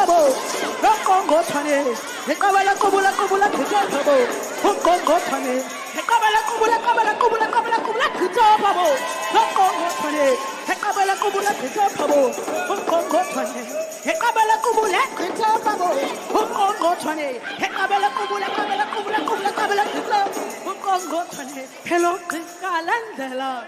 babo. Kongo twane. Ekabala kubula kubula kuto babo. Kongo twane. Ekabala kubula kubula kubula kubula kubula kuto babo. Kongo twane. Ekabala kubula kuto babo. Kongo twane. Ekabala kubula kuto babo. Kongo twane. Ekabala kubula kubula kubula kubula kubula kuto. Kongo twane. Hello kalandela.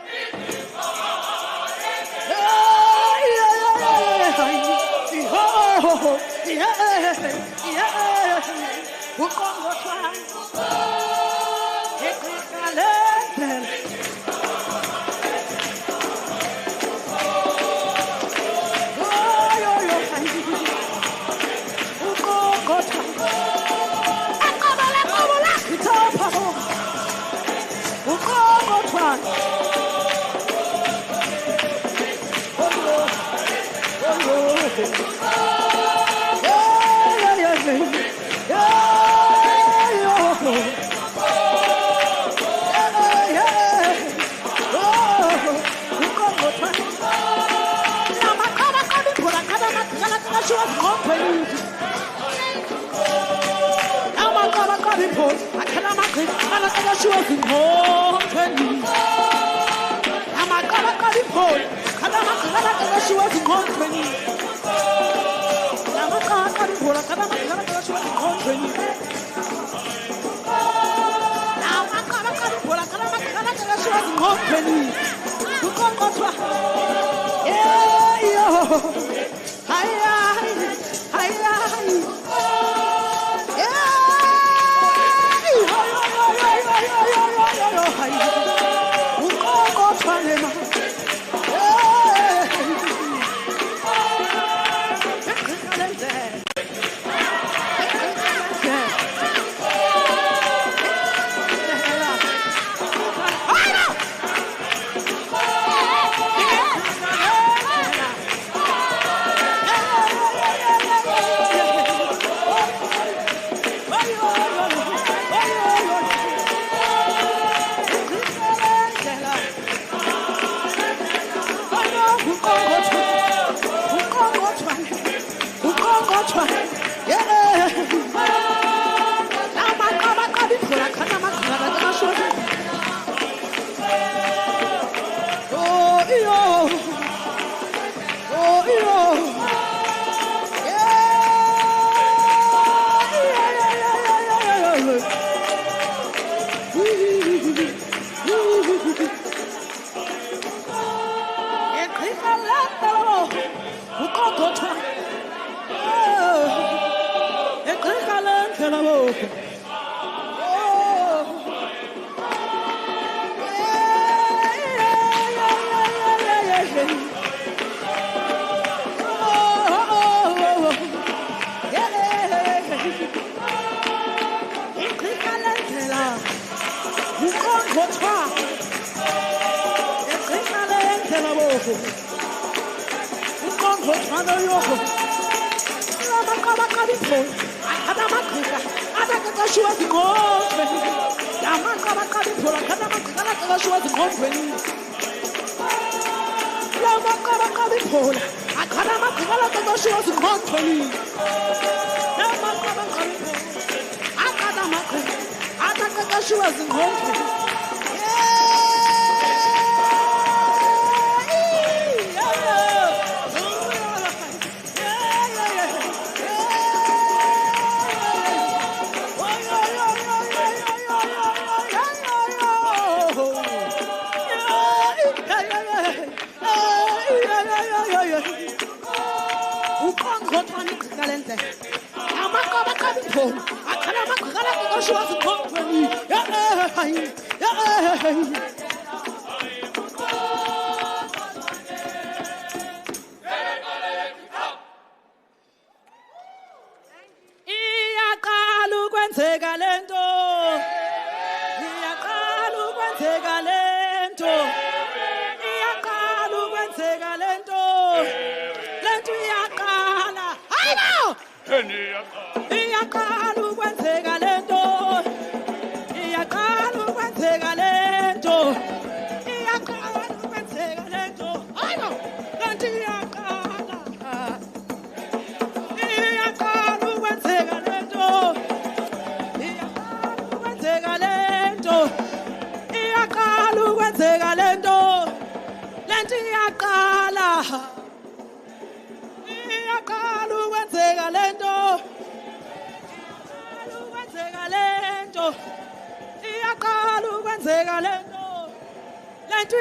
yethu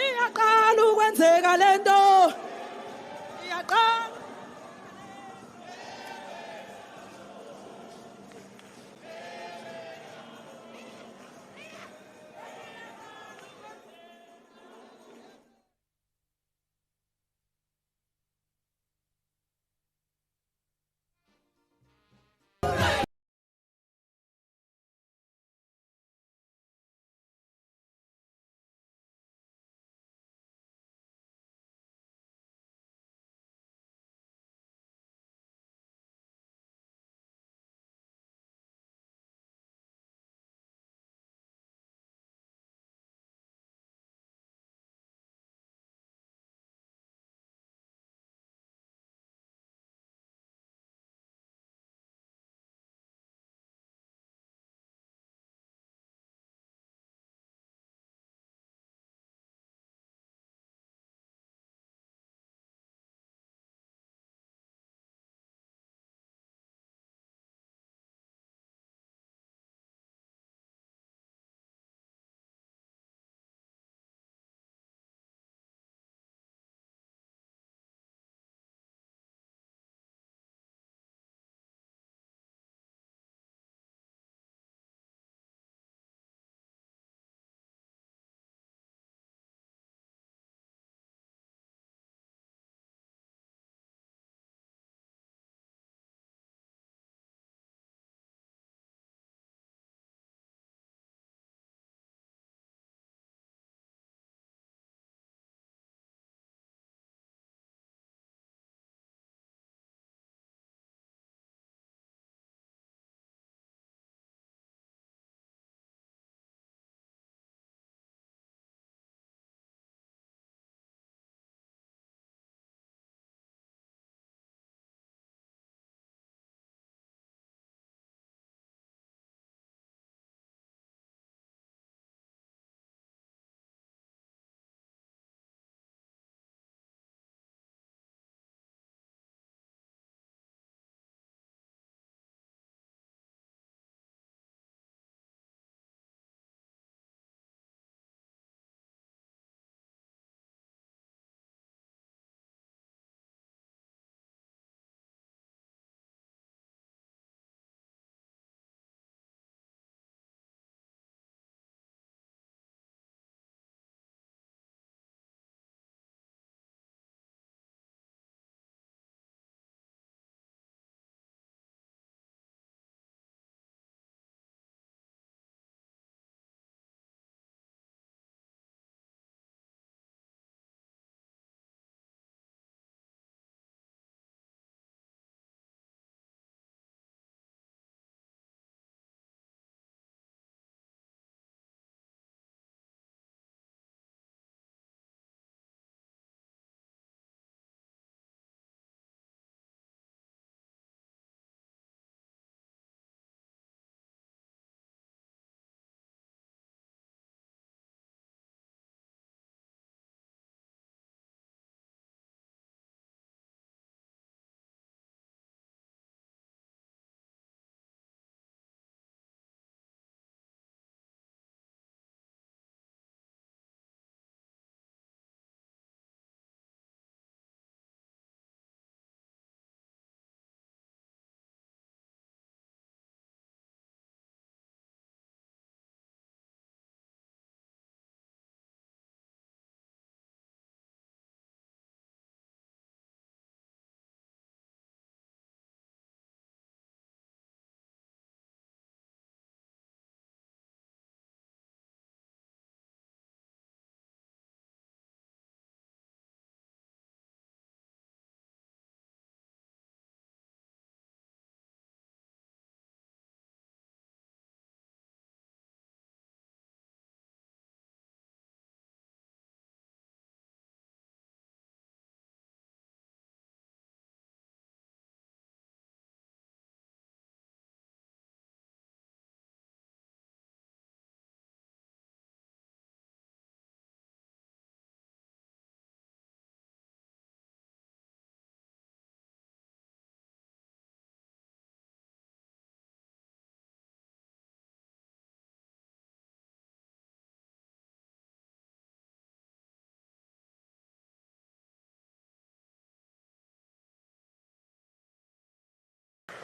iyaqala ukwenzeka lento iyaqala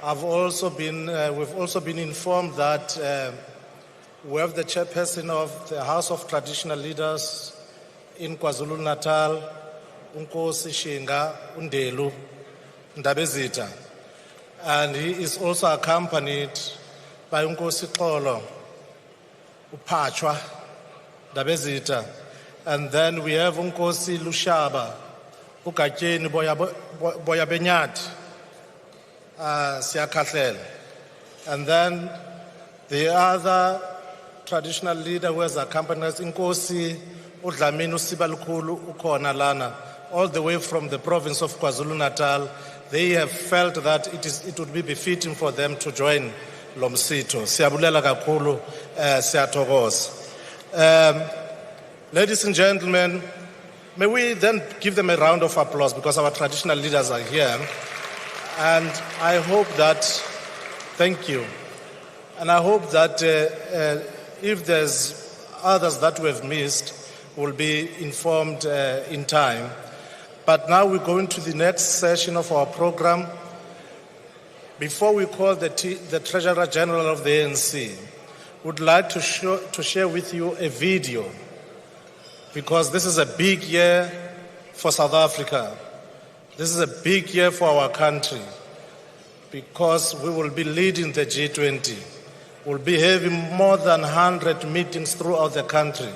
we've also been informed that we have the chairperson of the House of Traditional Leaders in KwaZulu-Natal, Unkosi Shinga Undelu Ndabezitha. And he is also accompanied by Unkosi Xolo Upachwa Ndabezitha. And then we have Unkosi Lushaba Ukatyeni Boyabenyati Siyakhahlele. And then the other traditional leader who has accompanied us, Inkosi Udlamini Usibalukhulu ukhona lana, all the way from the province of KwaZulu-Natal. They have felt that it would be befitting for them to join lo msitho. Siyabulela kakhulu, siyathokoza. Ladies and gentlemen, may we then give them a round of applause because our traditional leaders are here. And I hope that, thank you. And I hope that if there's others that we have missed, we'll be informed in time. But now we're going to the next session of our program. Before we call the Treasurer General of the ANC, would like to share with you a video, because this is a big year for South Africa. This is a big year for our country, because we will be leading the G20. We'll be having more than 100 meetings throughout the country.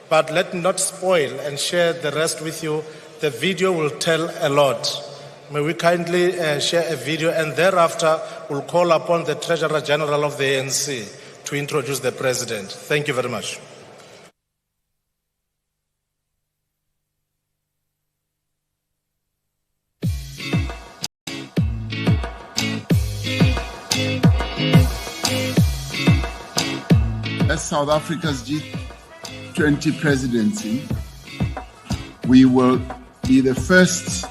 But let me not spoil and share the rest with you. The video will tell a lot. May we kindly share a video, and thereafter we'll call upon the Treasurer General of the ANC to introduce the President. Thank you very much. As South Africa's G20 presidency, we will be the first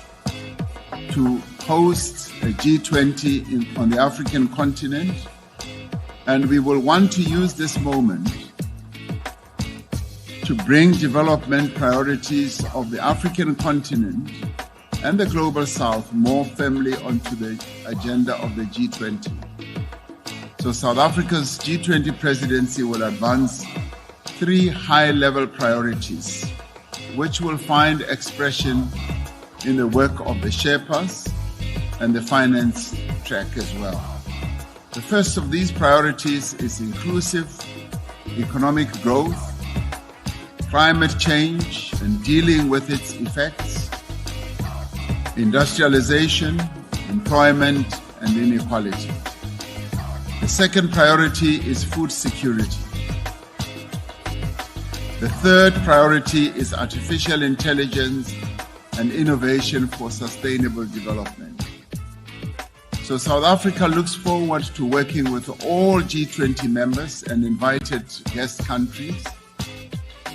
to host a G20 on the African continent, and we will want to use this moment to bring development priorities of the African continent and the global south more firmly onto the agenda of the G20. So South Africa's G20 presidency will advance 3 high-level priorities, which will find expression in the work of the Sherpas and the finance track as well. The first of these priorities is inclusive economic growth, climate change and dealing with its effects, industrialization, employment and inequality. The second priority is food security. The third priority is artificial intelligence and innovation for sustainable development. So South Africa looks forward to working with all G20 members and invited guest countries.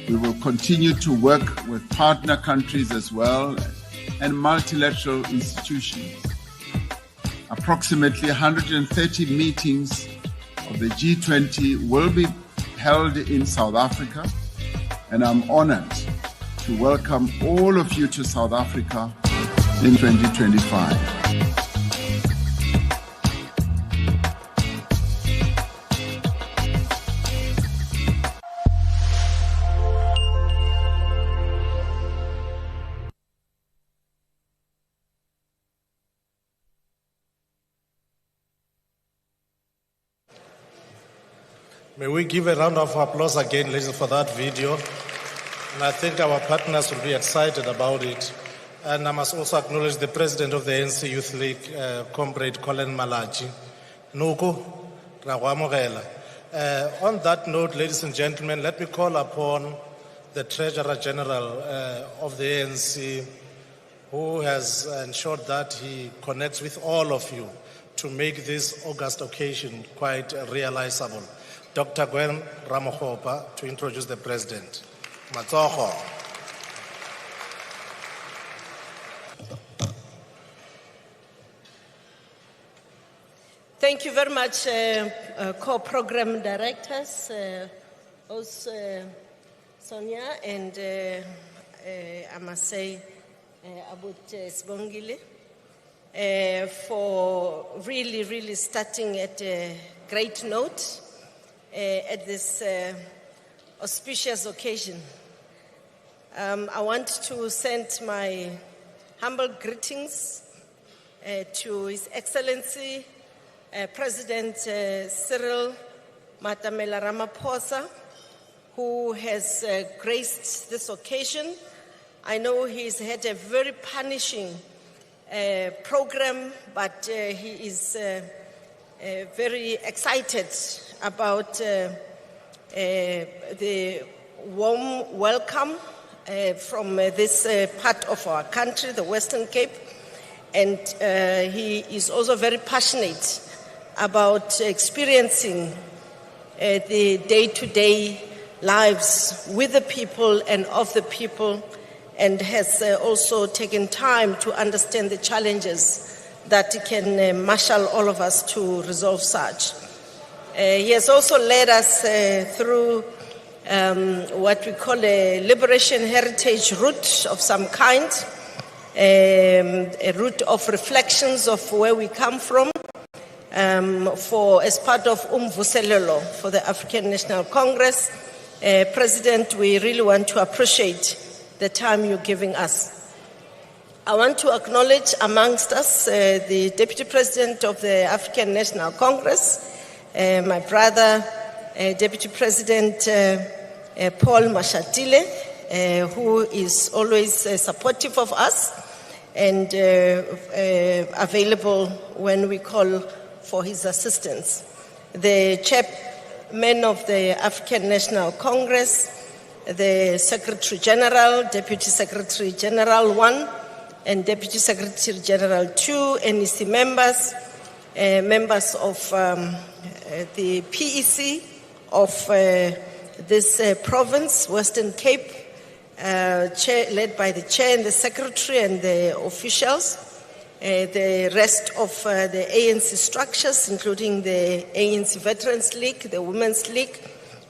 We will continue to work with partner countries as well and multilateral institutions. Approximately 130 meetings of the G20 will be held in South Africa, and I'm honored to welcome all of you to South Africa in 2025. May we give a round of applause again, ladies, for that video. And I think our partners will be excited about it. And I must also acknowledge the president of the ANC Youth League, Comrade Colin Malachi. Nuku, Ragwamogela. On that note, ladies and gentlemen, let me call upon the Treasurer General of the ANC, who has ensured that he connects with all of you to make this August occasion quite realizable. Dr. Gwen Ramokgopa to introduce the President. Matsogo. Thank you very much, co-program directors, Sonia and I must say, Abut Sibongile. for really starting at a great note at this auspicious occasion. I want to send my humble greetings to His Excellency President Cyril Matamela Ramaphosa, who has graced this occasion. I know he's had a very punishing program, but he is very excited about the warm welcome from this part of our country, the Western Cape. And he is also very passionate about experiencing the day-to-day lives with the people and of the people, and has also taken time to understand the challenges that can marshal all of us to resolve such. He has also led us through what we call a liberation heritage route of some kind, a route of reflections of where we come from, as part of Umvuselelo for the African National Congress. President, we really want to appreciate the time you're giving us. I want to acknowledge amongst us the Deputy President of the African National Congress, my brother, Deputy President Paul Mashatile, who is always supportive of us and available when we call for his assistance. The chairman of the African National Congress, the Secretary General, Deputy Secretary General 1, and Deputy Secretary General 2, NEC members, members of the PEC of this province, Western Cape, led by the chair and the secretary and the officials, the rest of the ANC structures, including the ANC Veterans League, the Women's League,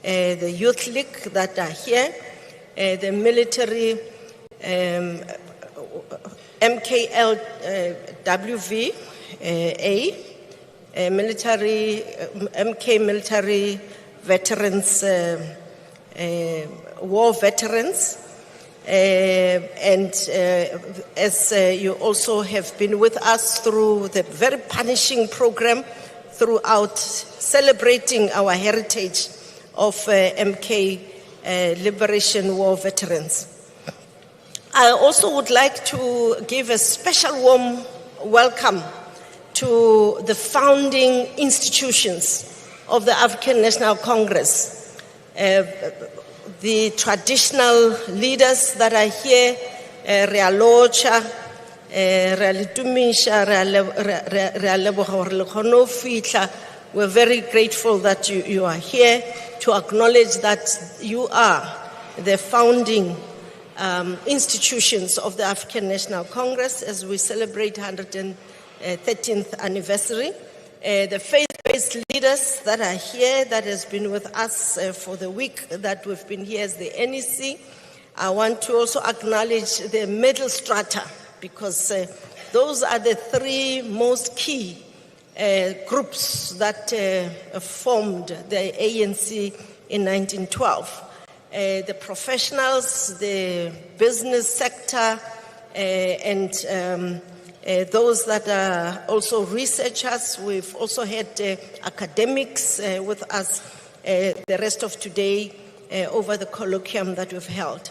the Youth League that are here, the military MKLWV, military MK military veterans, war veterans, and as you also have been with us through the very punishing program throughout celebrating our heritage of MK Liberation War veterans. I also would like to give a special warm welcome to the founding institutions of the African National Congress, the traditional leaders that are here, Rea Locha, Rea Litumisha, Rea Lebohor. We're very grateful that you are here to acknowledge that you are the founding institutions of the African National Congress as we celebrate 113th anniversary. The faith-based leaders that are here, that has been with us for the week that we've been here as the NEC. I want to also acknowledge the middle strata, because those are the three most key groups that formed the ANC in 1912. The professionals, the business sector, and those that are also researchers. We've also had academics with us the rest of today over the colloquium that we've held.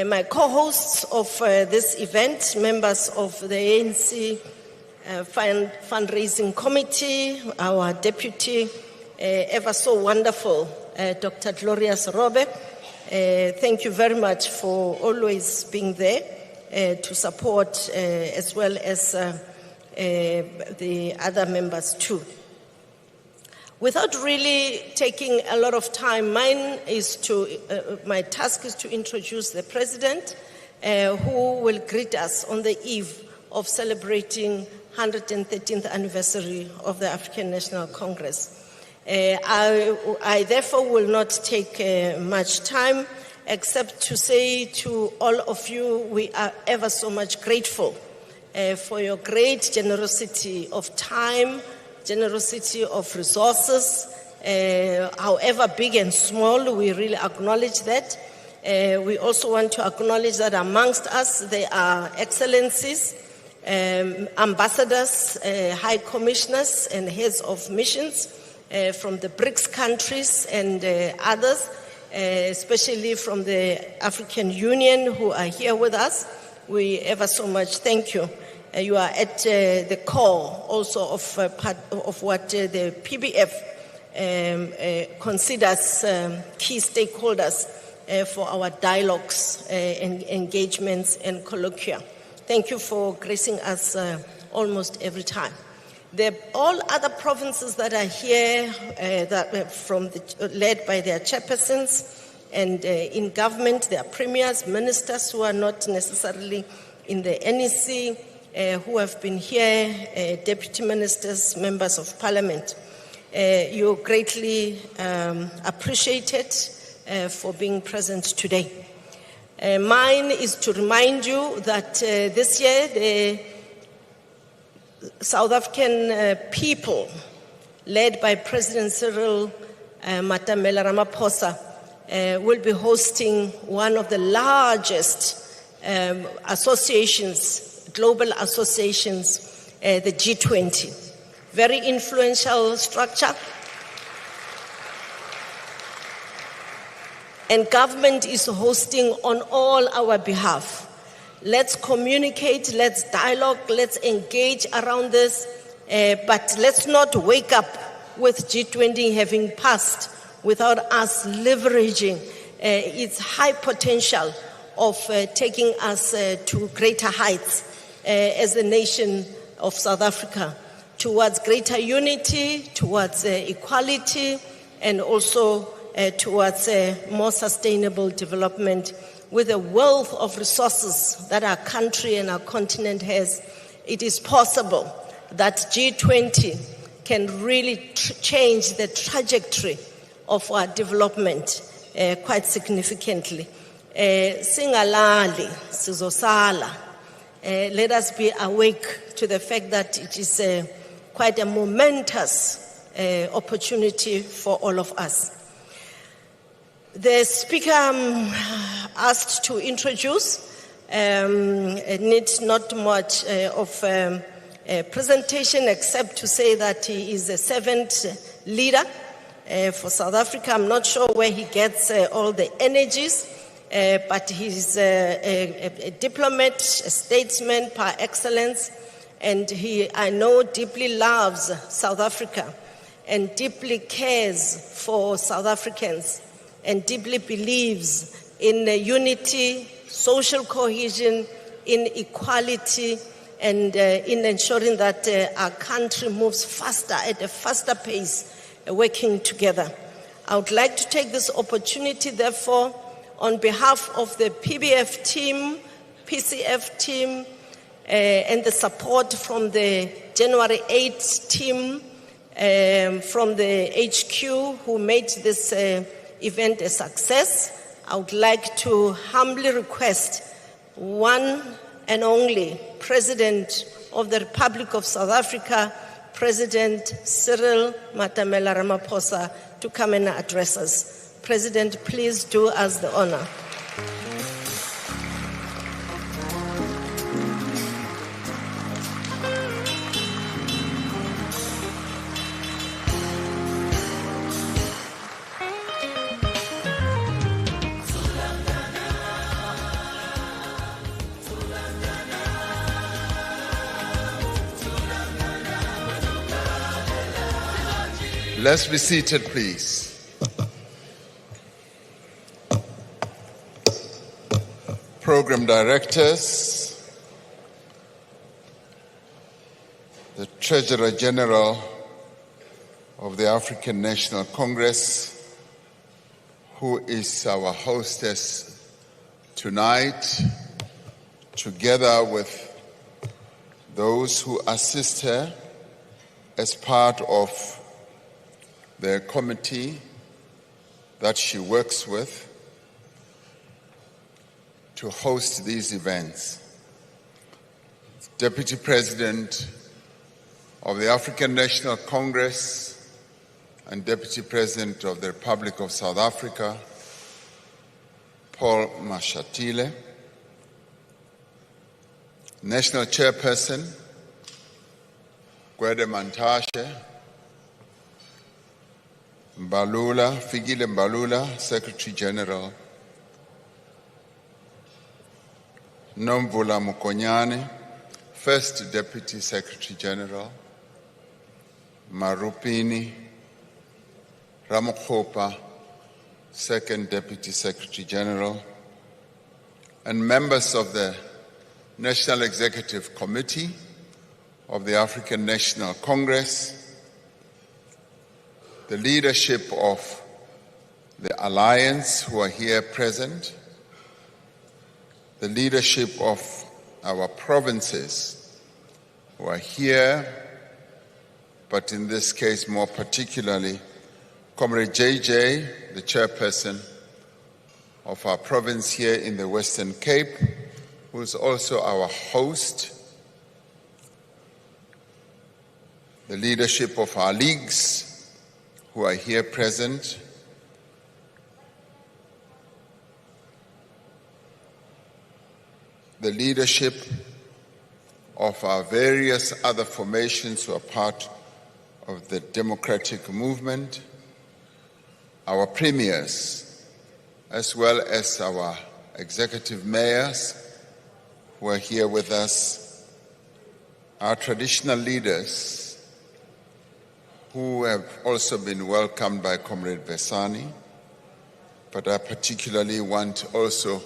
My co-hosts of this event, members of the ANC fundraising committee, our deputy, ever so wonderful, Dr. Gloria Sorobe. Thank you very much for always being there to support, as well as the other members too. Without really taking a lot of time, my task is to introduce the president, who will greet us on the eve of celebrating 113th anniversary of the African National Congress. I therefore will not take much time, except to say to all of you, we are ever so much grateful for your great generosity of time, generosity of resources, however big and small. We really acknowledge that. We also want to acknowledge that amongst us there are excellencies, ambassadors, high commissioners and heads of missions from the BRICS countries and others, especially from the African Union who are here with us. We ever so much thank you. You are at the core also of part of what the PBF considers key stakeholders for our dialogues, engagements and colloquia. Thank you for gracing us almost every time. All other provinces that are here, led by their chairpersons and in government, their premiers, ministers who are not necessarily in the NEC, who have been here, deputy ministers, members of parliament. You're greatly appreciated for being present today. Mine is to remind you that this year the South people, led by President Cyril Matamela Ramaphosa, will be hosting one of the largest associations, global associations, the G20. Very influential structure. And government is hosting on all our behalf. Let's communicate, let's dialogue, let's engage around this, but let's not wake up with G20 having passed without us leveraging its high potential of taking us to greater heights as a nation of South Africa, towards greater unity, towards equality, and also towards more sustainable development. With a wealth of resources that our country and our continent has, it is possible that G20 can really change the trajectory of our development quite significantly. Singalali, sizosala. Let us be awake to the fact that it is quite a momentous opportunity for all of us. The speaker asked to introduce needs not much of a presentation except to say that he is a servant leader for South Africa. I'm not sure where he gets all the energies, but he's a diplomat, a statesman par excellence, and he, I know, deeply loves South Africa and deeply cares for South Africans, and deeply believes in unity, social cohesion, in equality, and in ensuring that our country moves faster, at a faster pace, working together. I would like to take this opportunity, therefore, on behalf of the PBF team, PCF team, and the support from the January 8th team, from the HQ who made this event a success. I would like to humbly request one and only President of the Republic of South Africa, President Cyril Matamela Ramaphosa, to come and address us. President, please do us the honor. Let's be seated, please. Program directors, the Treasurer General of the African National Congress, who is our hostess tonight, together with those who assist her as part of the committee that she works with to host these events. Deputy President of the African National Congress and Deputy President of the Republic of South Africa, Paul Mashatile, National Chairperson, Gwede Mantashe, Fikile Mbalula, Secretary General, Nomvula Mukonyane, First Deputy Secretary General, Marupini Ramokgopa, Second Deputy Secretary General, and members of the National Executive Committee of the African National Congress, the leadership of the Alliance who are here present, the leadership of our provinces who are here, but in this case more particularly, Comrade JJ, the chairperson of our province here in the Western Cape, who is also our host, the leadership of our leagues who are here present, the leadership of our various other formations who are part of the democratic movement, our premiers, as well as our executive mayors who are here with us, our traditional leaders who have also been welcomed by Comrade Besani, but I particularly want also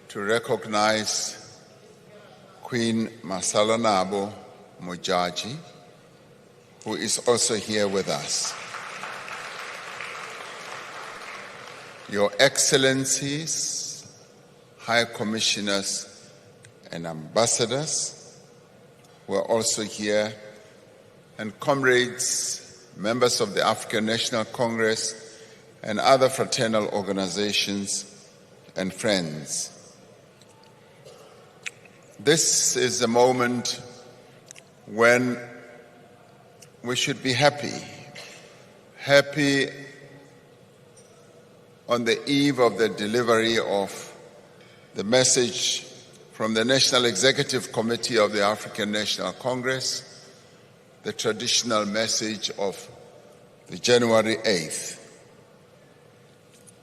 to recognize Queen Masalanabo Mojaji, who is also here with us. Your Excellencies, High Commissioners and Ambassadors who are also here, and comrades, members of the African National Congress and other fraternal organizations and friends. This is a moment when we should be happy on the eve of the delivery of the message from the National Executive Committee of the African National Congress, the traditional message of the January 8th.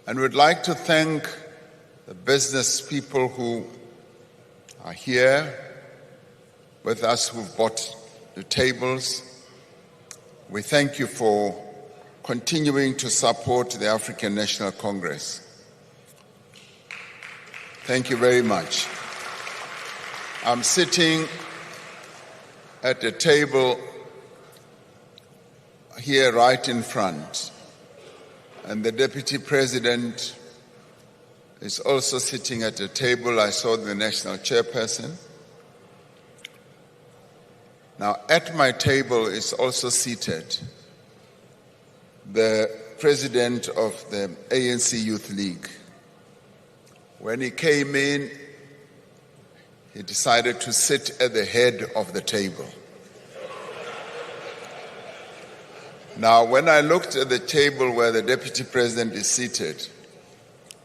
And we'd like to thank the business people who are here with us, who've bought the tables. We thank you for continuing to support the African National Congress. Thank you very much. I'm sitting at a table here right in front, and the Deputy President is also sitting at a table. I saw the National Chairperson. Now, at my table is also seated the President of the ANC Youth League. When he came in, he decided to sit at the head of the table. Now, when I looked at the table where the Deputy President is seated,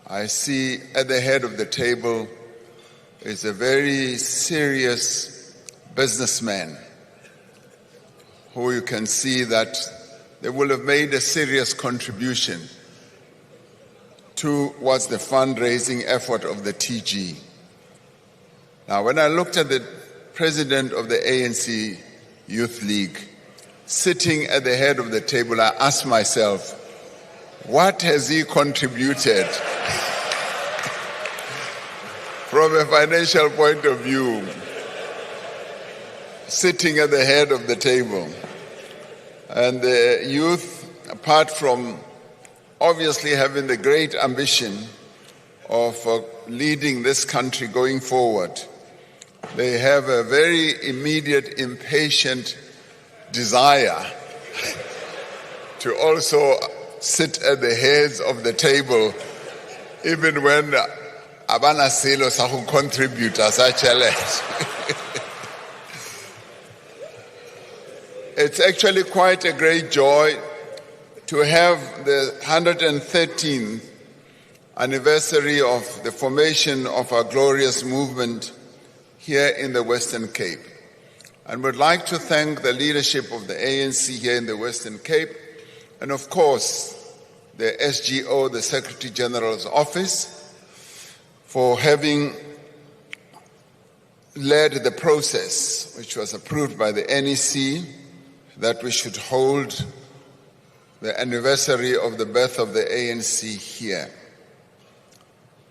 I see at the head of the table is a very serious businessman who you can see that they will have made a serious contribution towards the fundraising effort of the TG. Now, when I looked at the president of the ANC Youth League sitting at the head of the table, I asked myself, what has he contributed from a financial point of view, sitting at the head of the table? And the youth, apart from obviously having the great ambition of leading this country going forward, they have a very immediate, impatient desire to also sit at the heads of the table, even when abana selo sa go contribute as a challenge. It's actually quite a great joy to have the 113th anniversary of the formation of our glorious movement here in the Western Cape. And would like to thank the leadership of the ANC here in the Western Cape, and of course, the SGO, the Secretary General's Office, for having led the process, which was approved by the NEC, that we should hold the anniversary of the birth of the ANC here.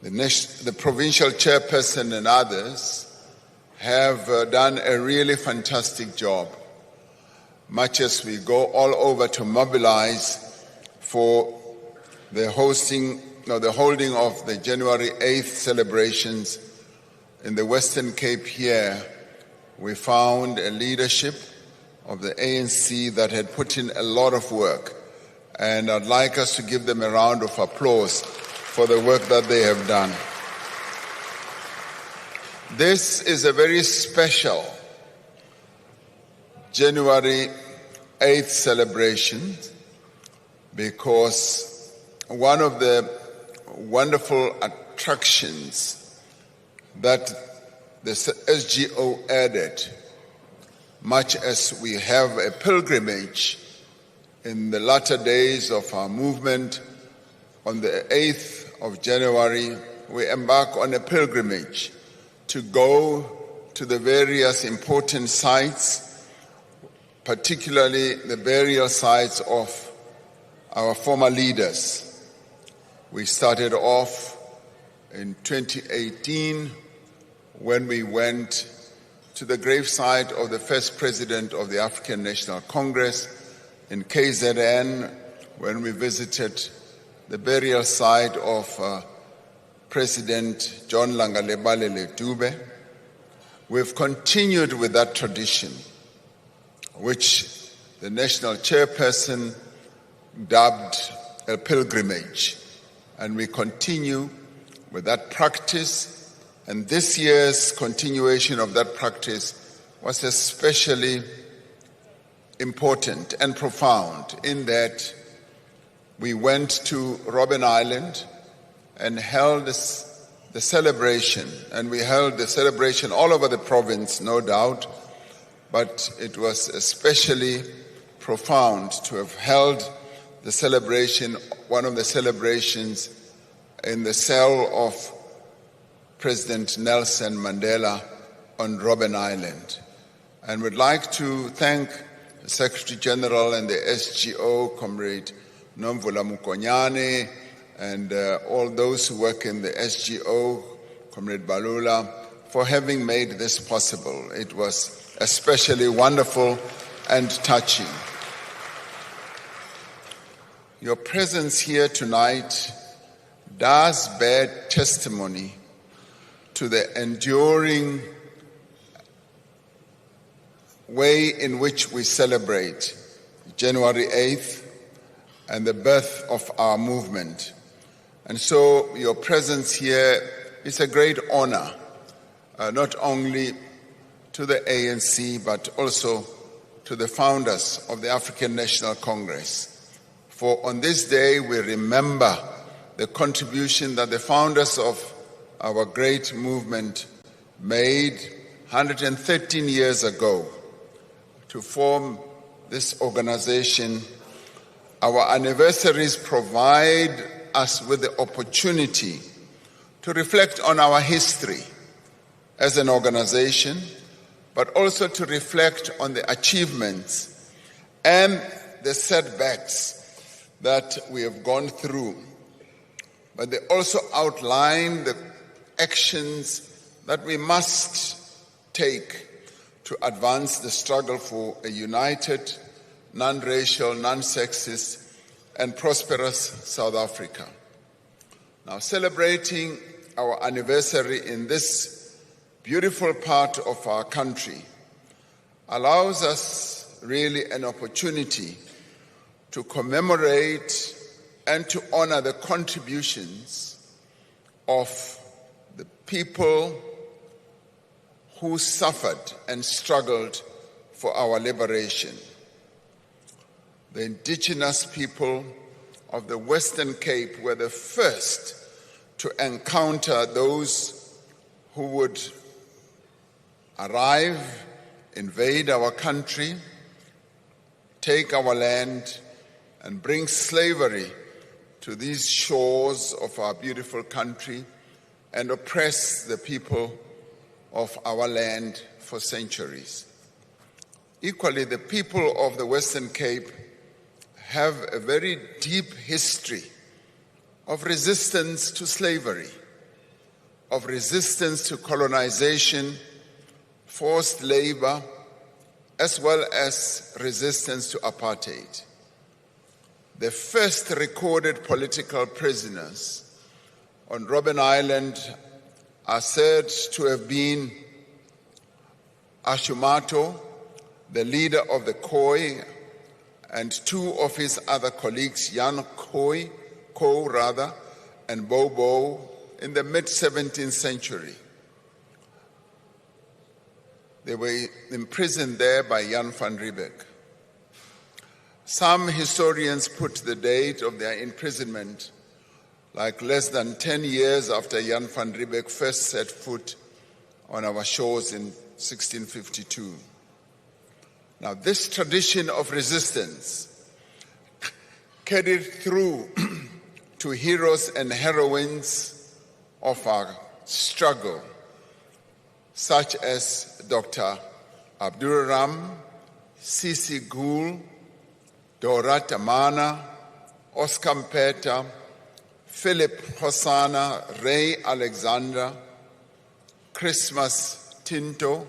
The provincial chairperson and others have done a really fantastic job, much as we go all over to mobilize for the holding of the January 8th celebrations in the Western Cape here. We found a leadership of the ANC that had put in a lot of work, and I'd like us to give them a round of applause for the work that they have done. This is a very special January 8th celebration because one of the wonderful attractions that the SGO added, much as we have a pilgrimage in the latter days of our movement, on the 8th of January, we embark on a pilgrimage to go to the various important sites, particularly the burial sites of our former leaders. We started off in 2018 when we went to the gravesite of the first president of the African National Congress in KZN, when we visited the burial site of President John Langalebale Dube. We've continued with that tradition, which the national chairperson dubbed a pilgrimage, and we continue with that practice, and this year's continuation of that practice was especially important and profound in that we went to Robben Island and held the celebration, and we held the celebration all over the province, no doubt, but it was especially profound to have held the celebration, one of the celebrations, in the cell of President Nelson Mandela on Robben Island. And we'd like to thank the Secretary General and the SGO, Comrade Nomvula Mukonyane, and all those who work in the SGO, Comrade Balula, for having made this possible. It was especially wonderful and touching. Your presence here tonight does bear testimony to the enduring way in which we celebrate January 8th and the birth of our movement. And so your presence here is a great honor, not only to the ANC, but also to the founders of the African National Congress. For on this day, we remember the contribution that the founders of our great movement made 113 years ago to form this organization. Our anniversaries provide us with the opportunity to reflect on our history as an organization, but also to reflect on the achievements and the setbacks that we have gone through. But they also outline the actions that we must take to advance the struggle for a united, non-racial, non-sexist, and prosperous South Africa. Now, celebrating our anniversary in this beautiful part of our country allows us really an opportunity to commemorate and to honor the contributions of the people who suffered and struggled for our liberation. the indigenous people of the Western Cape were the first to encounter those who would arrive, invade our country, take our land, and bring slavery to these shores of our beautiful country and oppress the people of our land for centuries. Equally, the people of the Western Cape have a very deep history of resistance to slavery, of resistance to colonization, forced labor, as well as resistance to apartheid. The first recorded political prisoners on Robben Island are said to have been Ashumato, the leader of the Khoi, and two of his other colleagues, Jan Khoi, and Bobo, in the mid-17th century. They were imprisoned there by Jan van Riebeeck. Some historians put the date of their imprisonment like less than 10 years after Jan van Riebeeck first set foot on our shores in 1652. Now, this tradition of resistance carried through to heroes and heroines of our struggle, such as Dr. Abdul Ram, Sisi Gool, Dora Tamana, Oscar Mpeta, Philip Hosanna, Ray Alexander, Christmas Tinto,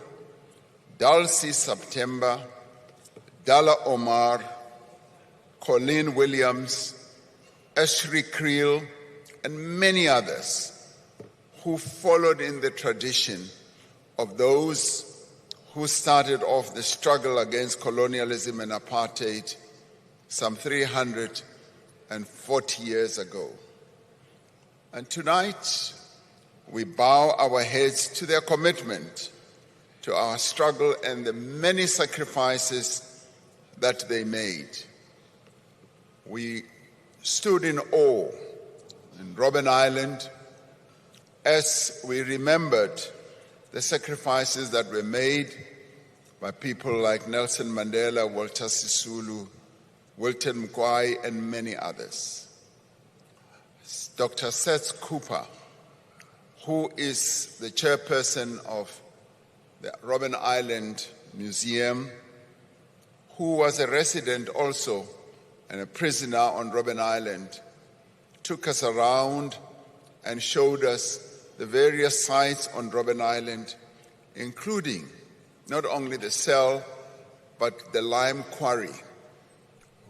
Dulcie September, Dalla Omar, Colleen Williams, Ashri Creel, and many others who followed in the tradition of those who started off the struggle against colonialism and apartheid some 340 years ago. And tonight, we bow our heads to their commitment to our struggle and the many sacrifices that they made. We stood in awe in Robben Island as we remembered the sacrifices that were made by people like Nelson Mandela, Walter Sisulu, Wilton Mkwai, and many others. Dr. Seth Cooper, who is the chairperson of the Robben Island Museum, who was a resident also and a prisoner on Robben Island, took us around and showed us the various sites on Robben Island, including not only the cell, but the lime quarry,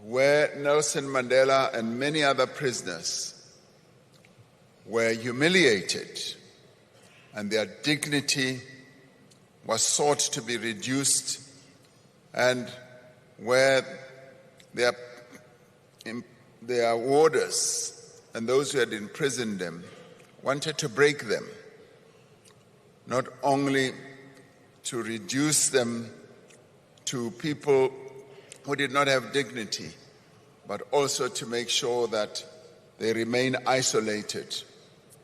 where Nelson Mandela and many other prisoners were humiliated and their dignity was sought to be reduced, and where their warders and those who had imprisoned them wanted to break them, not only to reduce them to people who did not have dignity, but also to make sure that they remain isolated.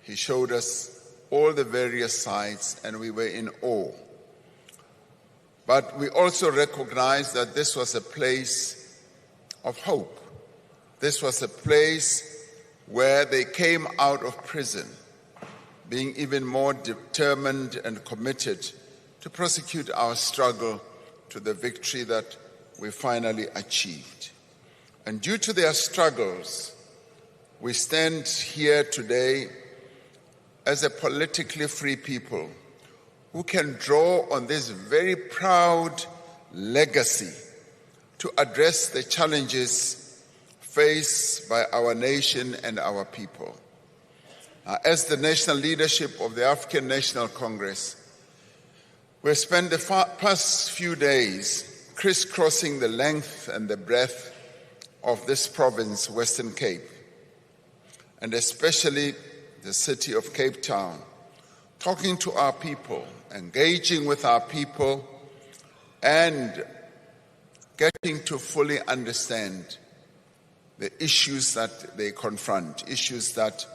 He showed us all the various sites, and we were in awe. But we also recognized that this was a place of hope. This was a place where they came out of prison being even more determined and committed to prosecute our struggle to the victory that we finally achieved. And due to their struggles, we stand here today as a politically free people who can draw on this very proud legacy to address the challenges faced by our nation and our people. As the national leadership of the African National Congress, we've spent the past few days crisscrossing the length and the breadth of this province, Western Cape, and especially the city of Cape Town, talking to our people, engaging with our people, and getting to fully understand the issues that they confront, issues that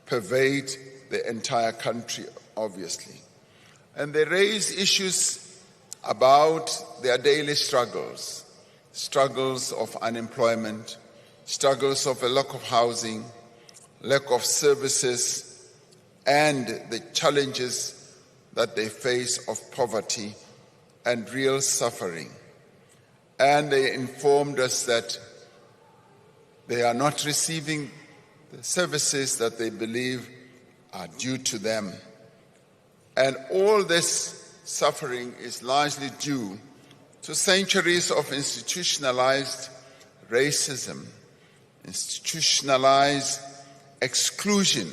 pervade the entire country, obviously. And they raise issues about their daily struggles, struggles of unemployment, struggles of a lack of housing, lack of services, and the challenges that they face of poverty and real suffering. And they informed us that they are not receiving the services that they believe are due to them. And all this suffering is largely due to centuries of institutionalized racism, institutionalized exclusion,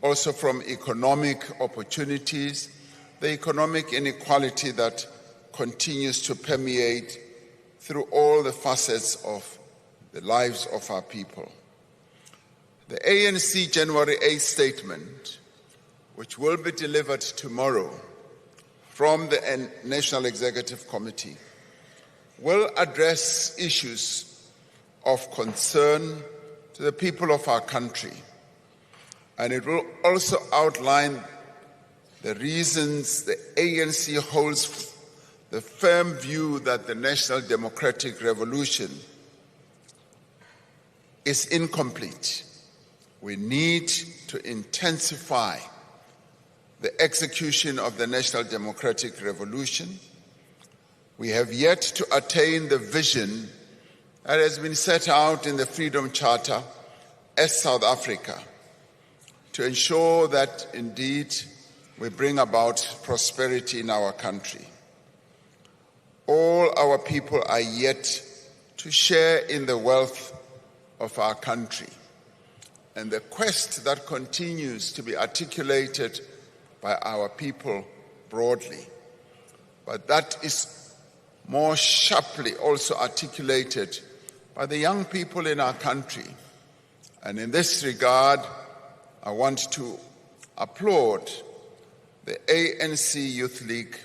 also from economic opportunities, the economic inequality that continues to permeate through all the facets of the lives of our people. The ANC January 8th statement, which will be delivered tomorrow from the National Executive Committee, will address issues of concern to the people of our country. And it will also outline the reasons the ANC holds the firm view that the National Democratic Revolution is incomplete. We need to intensify the execution of the National Democratic Revolution. We have yet to attain the vision that has been set out in the Freedom Charter as South Africa to ensure that indeed we bring about prosperity in our country. All our people are yet to share in the wealth of our country, and the quest that continues to be articulated by our people broadly, but that is more sharply also articulated by the young people in our country. And in this regard, I want to applaud the ANC Youth League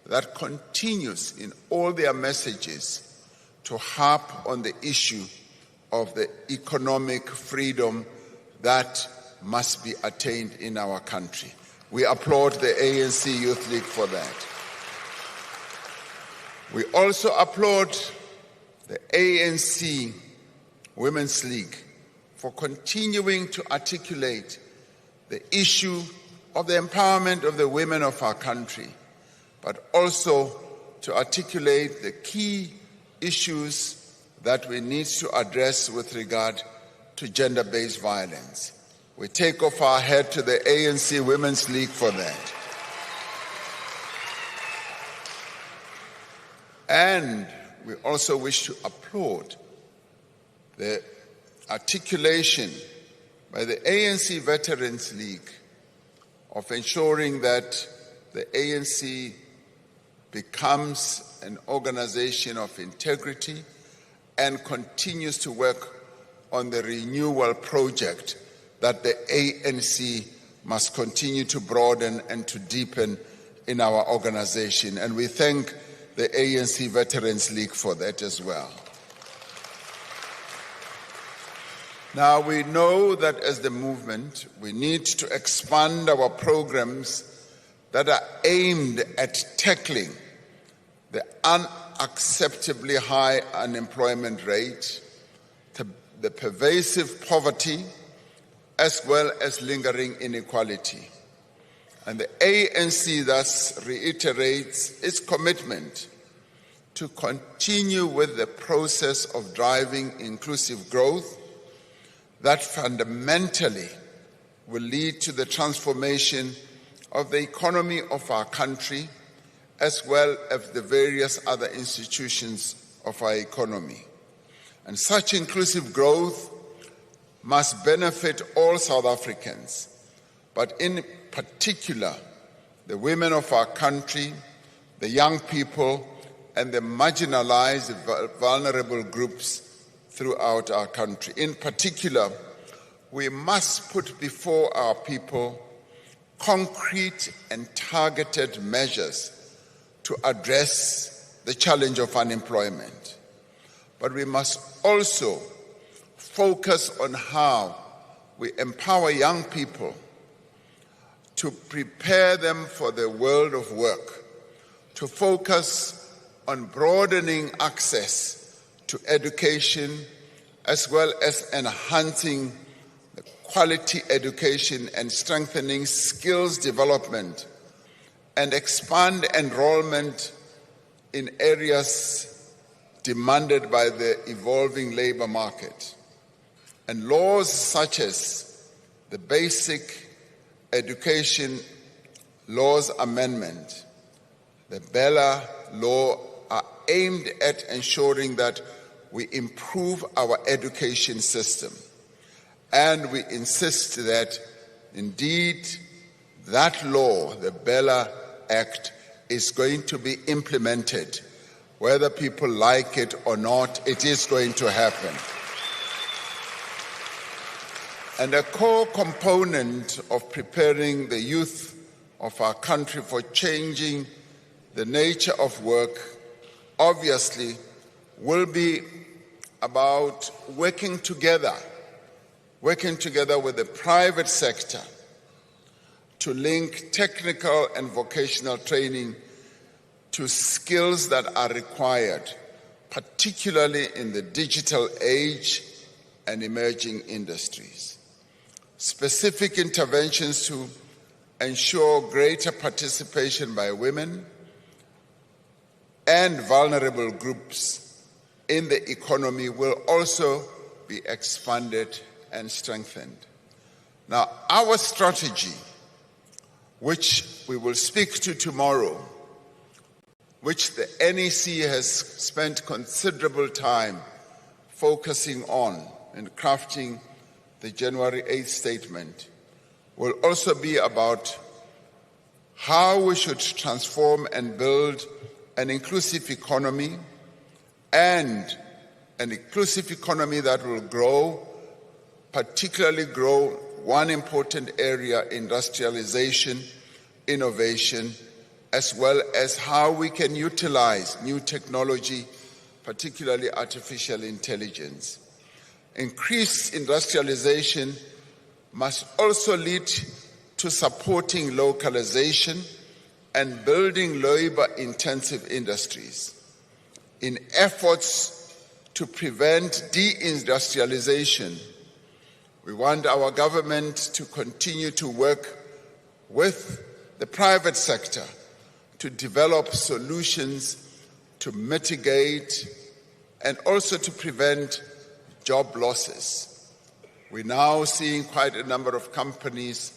that continues in all their messages to harp on the issue of the economic freedom that must be attained in our country. We applaud the ANC Youth League for that. We also applaud the ANC Women's League for continuing to articulate the issue of the empowerment of the women of our country, but also to articulate the key issues that we need to address with regard to gender-based violence. We take off our hat to the ANC Women's League for that. And we also wish to applaud the articulation by the ANC Veterans League of ensuring that the ANC becomes an organization of integrity and continues to work on the renewal project that the ANC must continue to broaden and to deepen in our organization. And we thank the ANC Veterans League for that as well. Now, we know that as the movement, we need to expand our programs that are aimed at tackling the unacceptably high unemployment rate, the pervasive poverty, as well as lingering inequality. And the ANC thus reiterates its commitment to continue with the process of driving inclusive growth that fundamentally will lead to the transformation of the economy of our country, as well as the various other institutions of our economy. And such inclusive growth must benefit all South Africans, but in particular, the women of our country, the young people, and the marginalized, vulnerable groups throughout our country. In particular, we must put before our people concrete and targeted measures to address the challenge of unemployment. but we must also focus on how we empower young people to prepare them for the world of work, to focus on broadening access to education, as well as enhancing the quality education and strengthening skills development, and expand enrollment in areas demanded by the evolving labor market. And laws such as the Basic Education Laws Amendment, the Gala law, are aimed at ensuring that we improve our education system. And we insist that, indeed, that law, the Gala Act, is going to be implemented. Whether people like it or not, it is going to happen. And a core component of preparing the youth of our country for changing the nature of work, obviously, will be about working together with the private sector to link technical and vocational training to skills that are required, particularly in the digital age and emerging industries. Specific interventions to ensure greater participation by women and vulnerable groups in the economy will also be expanded and strengthened. Now, our strategy, which we will speak to tomorrow, which the NEC has spent considerable time focusing on and crafting the January 8th statement, will also be about how we should transform and build an inclusive economy, and an inclusive economy that will grow, particularly grow one important area, industrialization, innovation, as well as how we can utilize new technology, particularly artificial intelligence. Increased industrialization must also lead to supporting localization and building labor-intensive industries. In efforts to prevent deindustrialization, we want our government to continue to work with the private sector to develop solutions to mitigate and also to prevent job losses. We're now seeing quite a number of companies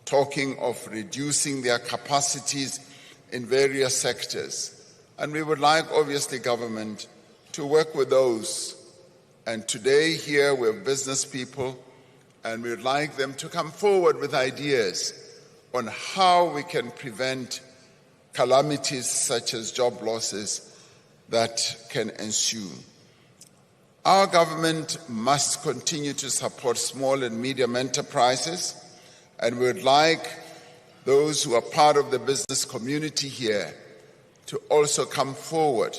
talking of reducing their capacities in various sectors. And we would like, obviously, government to work with those. And today here we have business people, and we would like them to come forward with ideas on how we can prevent calamities such as job losses that can ensue. Our government must continue to support small and medium enterprises, and we would like those who are part of the business community here to also come forward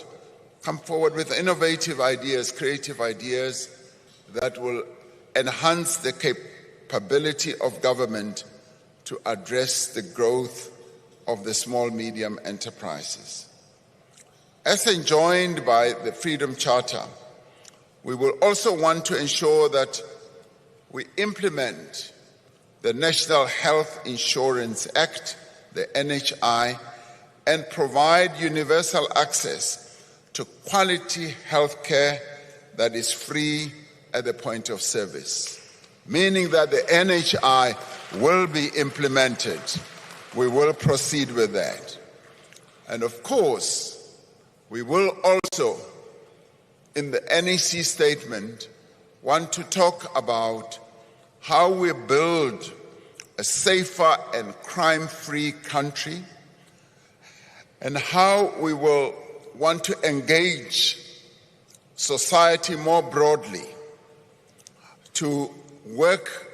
with innovative ideas, creative ideas that will enhance the capability of government to address the growth of the small, medium enterprises. As enjoined by the Freedom Charter, we will also want to ensure that we implement the National Health Insurance Act, the NHI, and provide universal access to quality health care that is free at the point of service, meaning that the NHI will be implemented. We will proceed with that. And of course, we will also, in the NEC statement, want to talk about how we build a safer and crime-free country, and how we will want to engage society more broadly to work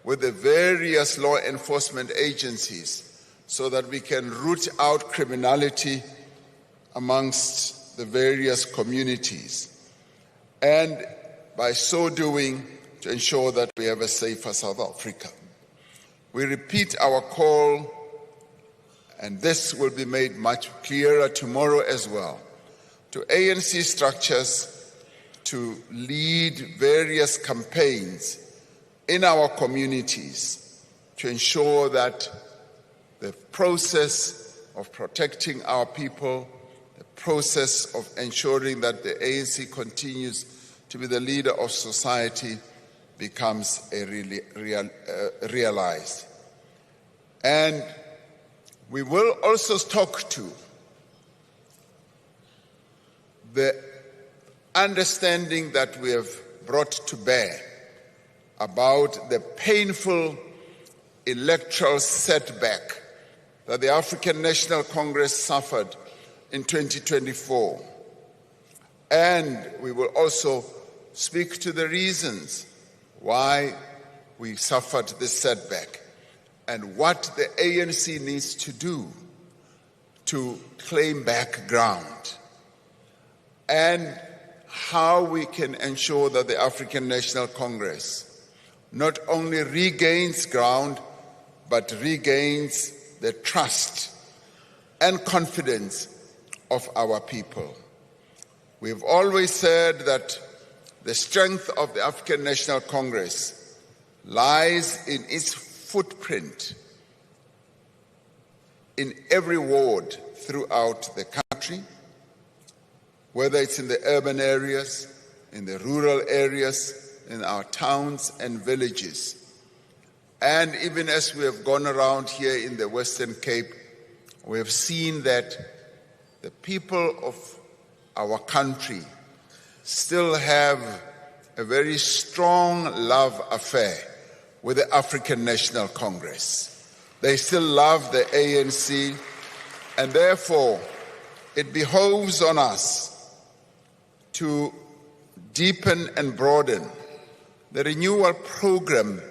with the various law enforcement agencies so that we can root out criminality amongst the various communities. and by so doing, to ensure that we have a safer South Africa. We repeat our call, and this will be made much clearer tomorrow as well, to ANC structures to lead various campaigns in our communities to ensure that the process of protecting our people, the process of ensuring that the ANC continues to be the leader of society becomes realized. And we will also talk to the understanding that we have brought to bear about the painful electoral setback that the African National Congress suffered in 2024. And we will also speak to the reasons why we suffered this setback and what the ANC needs to do to claim back ground, and how we can ensure that the African National Congress not only regains ground, but regains the trust and confidence of our people. We've always said that the strength of the African National Congress lies in its footprint in every ward throughout the country, whether it's in the urban areas, in the rural areas, in our towns and villages. And even as we have gone around here in the Western Cape, we have seen that the people of our country still have a very strong love affair with the African National Congress. They still love the ANC, and therefore it behoves on us to deepen and broaden the renewal program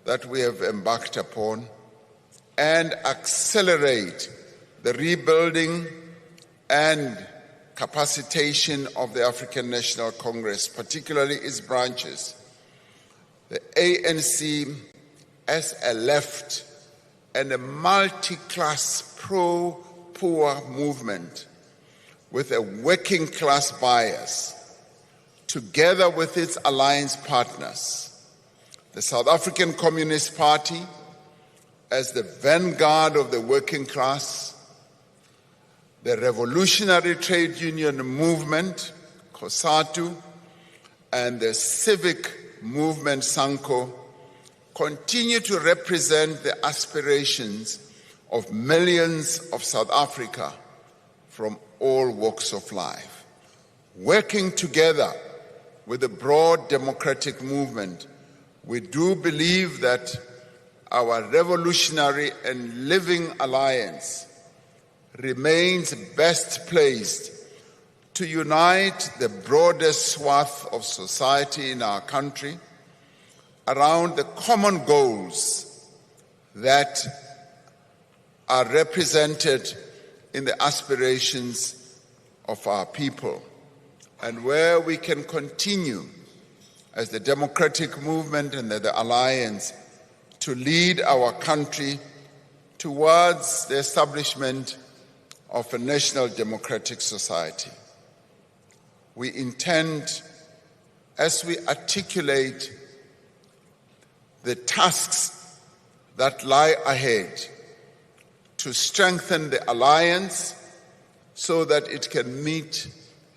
that we have embarked upon and accelerate the rebuilding and capacitation of the African National Congress, particularly its branches. The ANC as a left and a multi-class pro-poor movement with a working class bias, together with its alliance partners, the South African Communist Party as the vanguard of the working class, the Revolutionary Trade Union Movement, COSATU, and the Civic Movement, SANCO, continue to represent the aspirations of millions of South Africa from all walks of life. Working together with the broad democratic movement, we do believe that our revolutionary and living alliance remains best placed to unite the broadest swath of society in our country around the common goals that are represented in the aspirations of our people, and where we can continue as the democratic movement and the alliance to lead our country towards the establishment of a national democratic society. We intend, as we articulate the tasks that lie ahead, to strengthen the alliance so that it can meet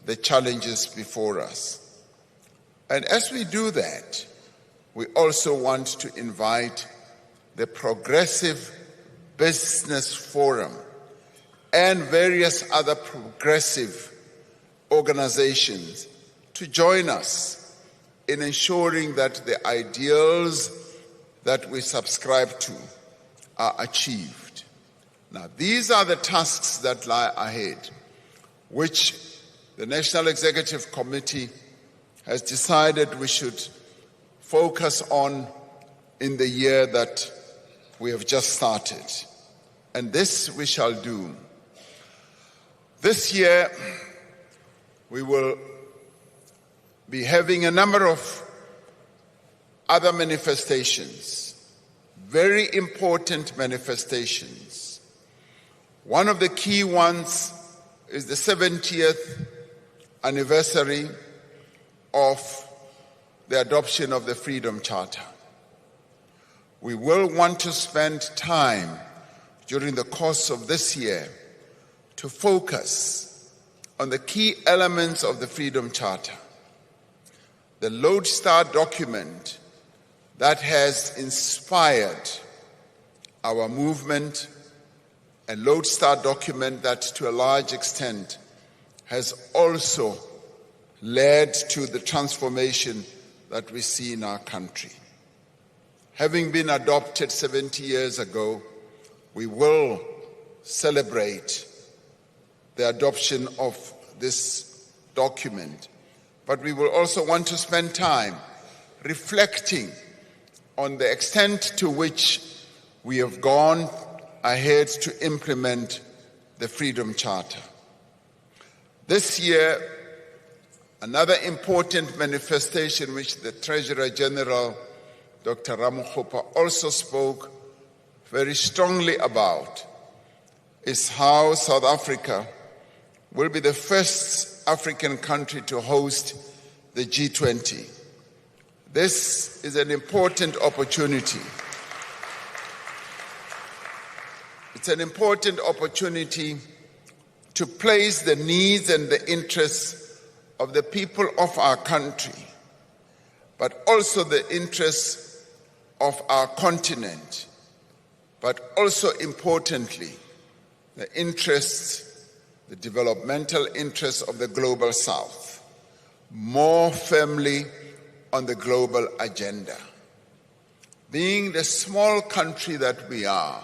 the challenges before us. And as we do that, we also want to invite the Progressive Business Forum and various other progressive organizations to join us in ensuring that the ideals that we subscribe to are achieved. Now, these are the tasks that lie ahead, which the National Executive Committee has decided we should focus on in the year that we have just started. And this we shall do. This year, we will be having a number of other manifestations, very important manifestations. One of the key ones is the 70th anniversary of the adoption of the Freedom Charter. We will want to spend time during the course of this year to focus on the key elements of the Freedom Charter. The lodestar document that has inspired our movement, a lodestar document that to a large extent has also led to the transformation that we see in our country. Having been adopted 70 years ago, we will celebrate the adoption of this document, but we will also want to spend time reflecting on the extent to which we have gone ahead to implement the Freedom Charter. This year, another important manifestation which the Treasurer General, Dr. Ramokgopa, also spoke very strongly about is how South Africa will be the first African country to host the G20. This is an important opportunity. It's an important opportunity to place the needs and the interests of the people of our country, but also the interests of our continent, but also importantly, the interests, the developmental interests of the global South, more firmly on the global agenda. Being the small country that we are,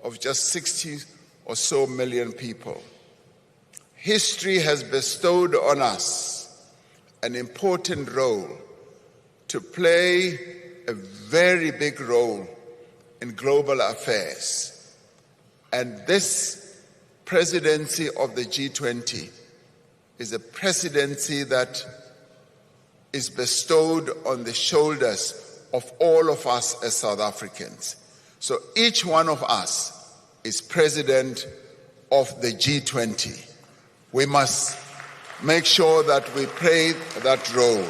of just 60 or so million people, history has bestowed on us an important role to play a very big role in global affairs. And this presidency of the G20 is a presidency that is bestowed on the shoulders of all of us as South Africans. So each one of us is president of the G20. We must make sure that we play that role.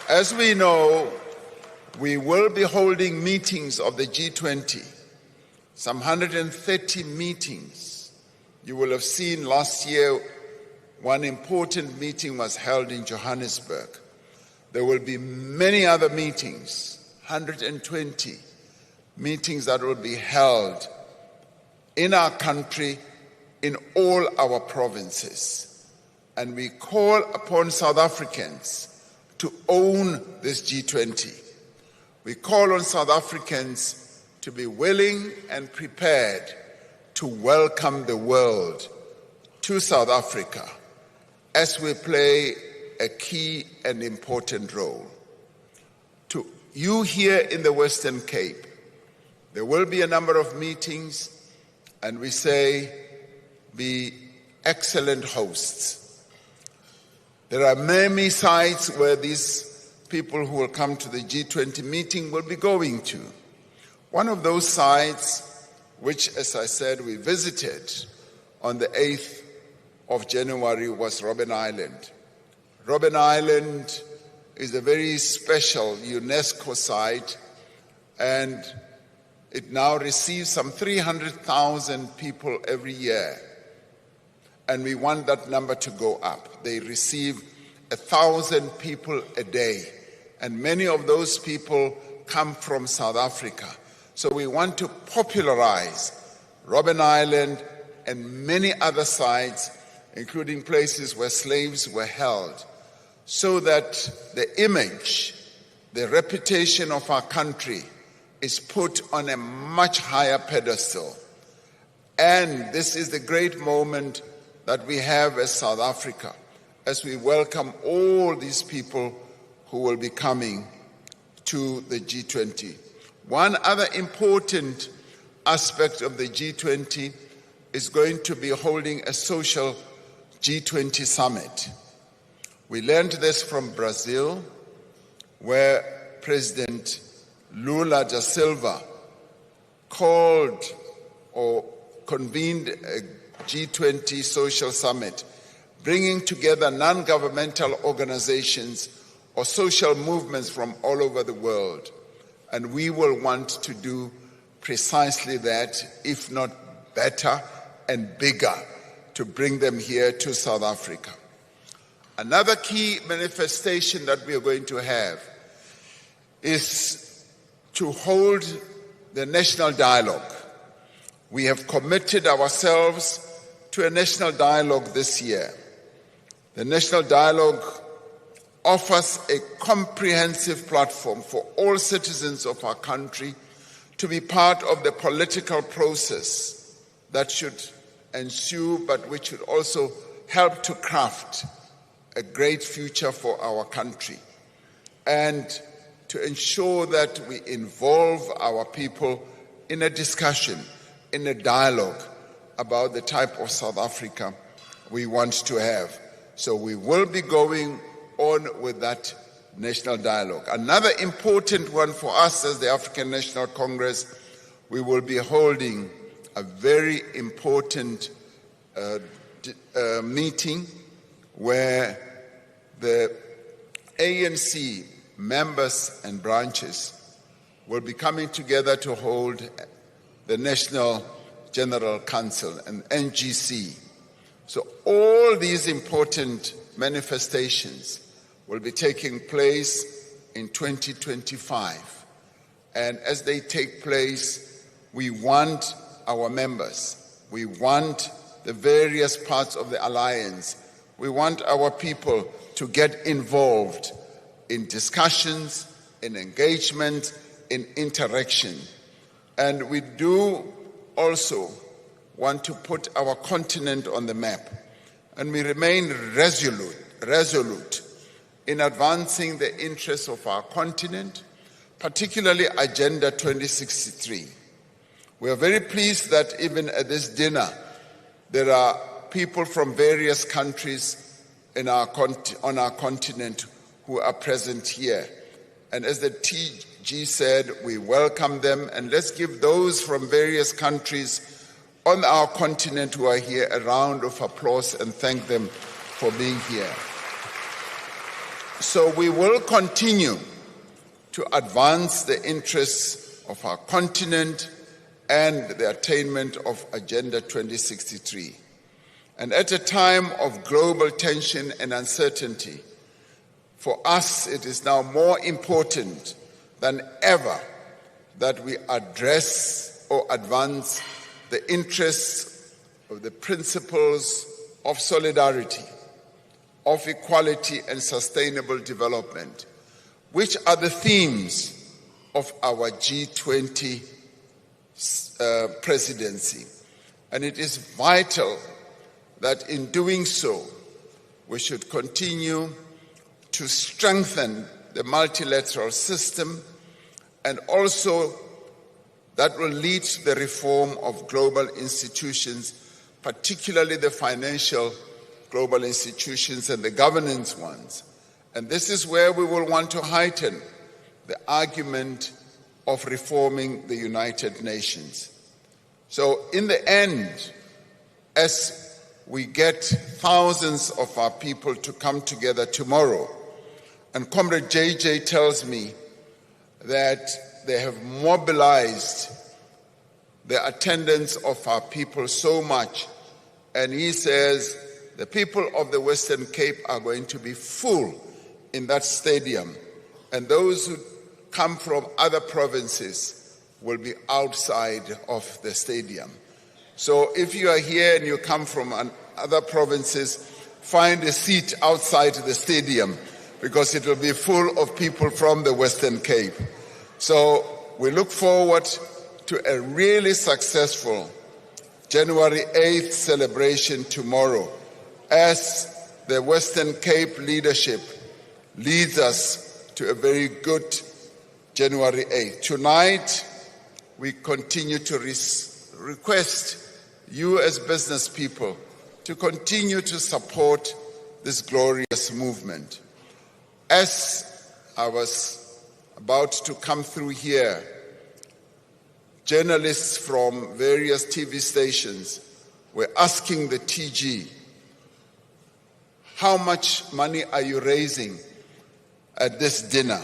As we know, we will be holding meetings of the G20, some 130 meetings. You will have seen last year one important meeting was held in Johannesburg. There will be many other meetings, 120 meetings that will be held in our country, in all our provinces. And we call upon South Africans to own this G20. We call on South Africans to be willing and prepared to welcome the world to South Africa as we play a key and important role. To you here in the Western Cape, there will be a number of meetings, and we say, be excellent hosts. There are many sites where these people who will come to the G20 meeting will be going to. One of those sites, which, as I said, we visited on the 8th of January, was Robben Island. Robben Island is a very special UNESCO site, and it now receives some 300,000 people every year. And we want that number to go up. They receive 1,000 people a day. And many of those people come from South Africa. So we want to popularize Robben Island and many other sites, including places where slaves were held, so that the image, the reputation of our country is put on a much higher pedestal. And this is the great moment that we have as South Africa, as we welcome all these people who will be coming to the G20. One other important aspect of the G20 is going to be holding a social G20 summit. We learned this from Brazil, where President Lula da Silva called or convened a G20 social summit, bringing together non-governmental organizations or social movements from all over the world. And we will want to do precisely that, if not better and bigger, to bring them here to South Africa. Another key manifestation that we are going to have is to hold the national dialogue. We have committed ourselves to a national dialogue this year. The national dialogue offers a comprehensive platform for all citizens of our country to be part of the political process that should ensue, but which should also help to craft a great future for our country, and to ensure that we involve our people in a discussion, in a dialogue about the type of South Africa we want to have. So we will be going on with that national dialogue. Another important one for us as the African National Congress, we will be holding a very important meeting where the ANC members and branches will be coming together to hold the National General Council, and NGC. So all these important manifestations will be taking place in 2025. And as they take place, we want our members, we want the various parts of the alliance, we want our people to get involved in discussions, in engagement, in interaction. And we do also want to put our continent on the map. And we remain resolute in advancing the interests of our continent, particularly Agenda 2063. We are very pleased that even at this dinner, there are people from various countries on our continent who are present here. And as the TG said, we welcome them, and let's give those from various countries on our continent who are here a round of applause and thank them for being here. So we will continue to advance the interests of our continent and the attainment of Agenda 2063. And at a time of global tension and uncertainty, for us it is now more important than ever that we address or advance the interests of the principles of solidarity, of equality and sustainable development, which are the themes of our G20 presidency. And it is vital that in doing so, we should continue to strengthen the multilateral system, and also that will lead to the reform of global institutions, particularly the financial global institutions and the governance ones. And this is where we will want to heighten the argument of reforming the United Nations. So in the end, as we get thousands of our people to come together tomorrow, and Comrade JJ tells me that they have mobilized the attendance of our people so much, and he says the people of the Western Cape are going to be full in that stadium, and those who come from other provinces will be outside of the stadium. So if you are here and you come from other provinces, find a seat outside the stadium, because it will be full of people from the Western Cape. So we look forward to a really successful January 8th celebration tomorrow, as the Western Cape leadership leads us to a very good January 8th. Tonight, we continue to request you as business people to continue to support this glorious movement. As I was about to come through here, journalists from various TV stations were asking the TG, how much money are you raising at this dinner?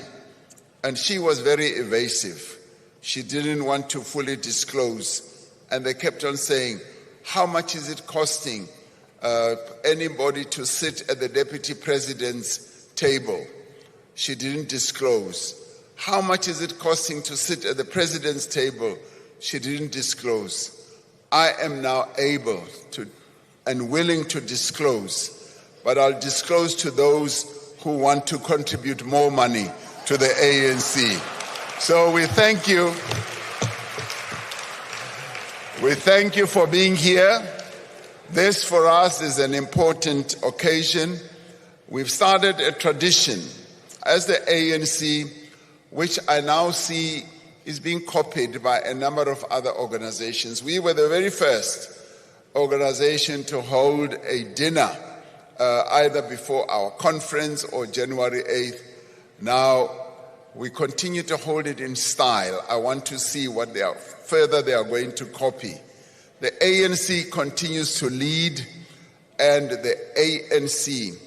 And she was very evasive. She didn't want to fully disclose. And they kept on saying, how much is it costing anybody to sit at the deputy president's table? She didn't disclose. How much is it costing to sit at the president's table? She didn't disclose. I am now able to and willing to disclose, but I'll disclose to those who want to contribute more money to the ANC. So we thank you. We thank you for being here. This for us is an important occasion. We've started a tradition as the ANC, which I now see is being copied by a number of other organizations. We were the very first organization to hold a dinner either before our conference or January 8th. Now we continue to hold it in style. I want to see what they are going to copy. The ANC continues to lead, and the ANC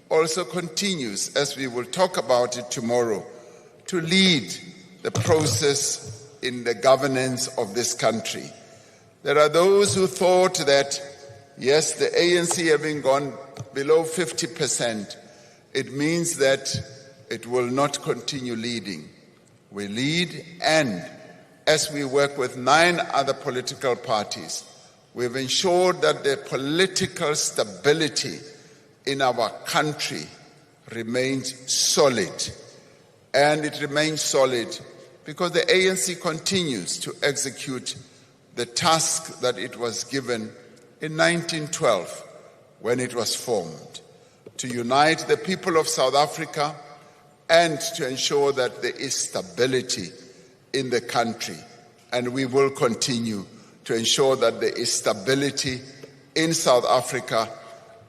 also continues, as we will talk about it tomorrow, to lead the process in the governance of this country. There are those who thought that, yes, the ANC having gone below 50%, it means that it will not continue leading. We lead, and as we work with 9 other political parties, we've ensured that the political stability in our country remains solid. And it remains solid because the ANC continues to execute the task that it was given in 1912 when it was formed, to unite the people of South Africa and to ensure that there is stability in the country. And we will continue to ensure that there is stability in South Africa,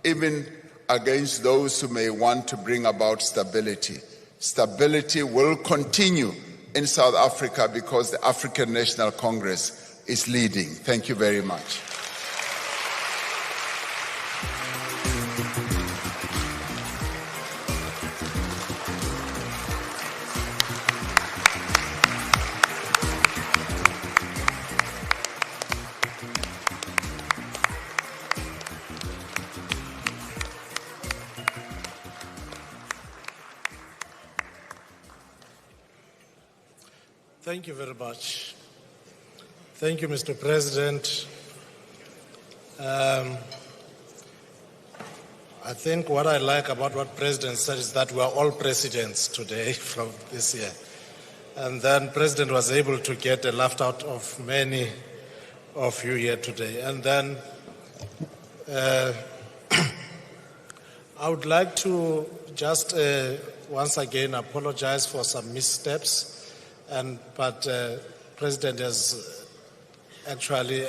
even against those who may want to bring about stability. Stability will continue in South Africa because the African National Congress is leading. Thank you very much. Thank you very much. Thank you, Mr. President. I think what I like about what President said is that we are all presidents today from this year. And then President was able to get a laugh out of many of you here today. And then I would like to just once again apologize for some missteps. But President has actually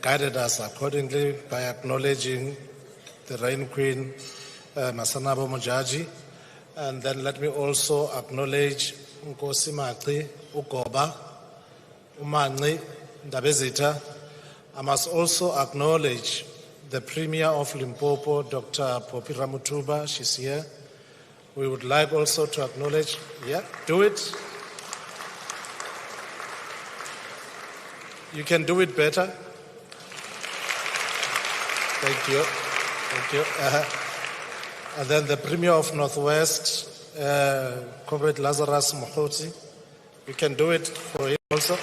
guided us accordingly by acknowledging the Rain Queen, Masanabo Mojaji. And then let me also acknowledge Nkosi Maqi, Ugoba, Umanqi, Ndabezitha. I must also acknowledge the Premier of Limpopo, Dr. Popi Ramutuba. She's here. We would like also to acknowledge, do it. You can do it better. Thank you. Thank you. And then the Premier of Northwest, Comrade Lazarus Mohoti. You can do it for him also.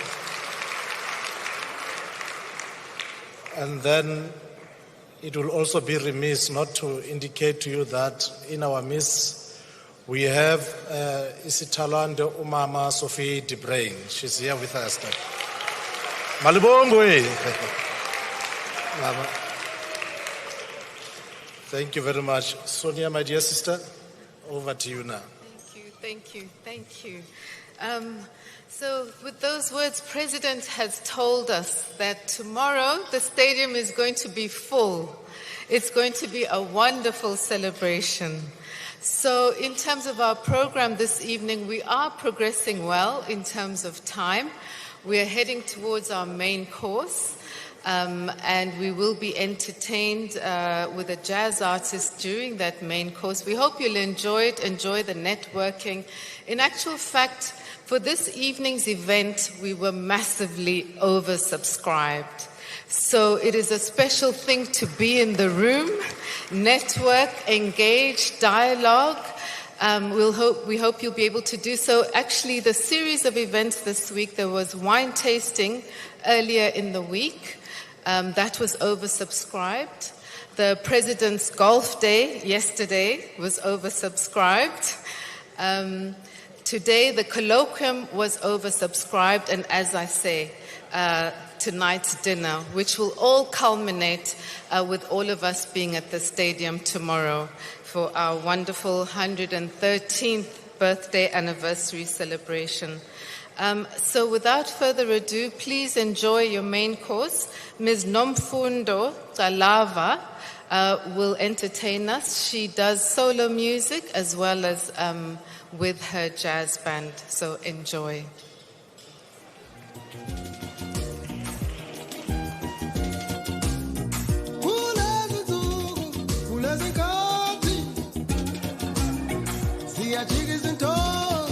And then it will also be remiss not to indicate to you that in our midst, we have Isitalande Umama Sophie de Brain. She's here with us. Malibongwe. Thank you very much. Sonia, my dear sister, over to you now. Thank you. So with those words, President has told us that tomorrow the stadium is going to be full. It's going to be a wonderful celebration. So in terms of our program this evening, we are progressing well in terms of time. We are heading towards our main course, and we will be entertained with a jazz artist during that main course. We hope you'll enjoy it, enjoy the networking. In actual fact, for this evening's event, we were massively oversubscribed. So it is a special thing to be in the room, network, engage, dialogue. We hope you'll be able to do so. Actually, the series of events this week, there was wine tasting earlier in the week. That was oversubscribed. The President's Golf Day yesterday was oversubscribed. Today, the colloquium was oversubscribed, and as I say, tonight's dinner, which will all culminate with all of us being at the stadium tomorrow for our wonderful 113th birthday anniversary celebration. So without further ado, please enjoy your main course. Ms. Nomfundo Talava will entertain us. She does solo music as well as with her jazz band. So enjoy. Jig is in tow.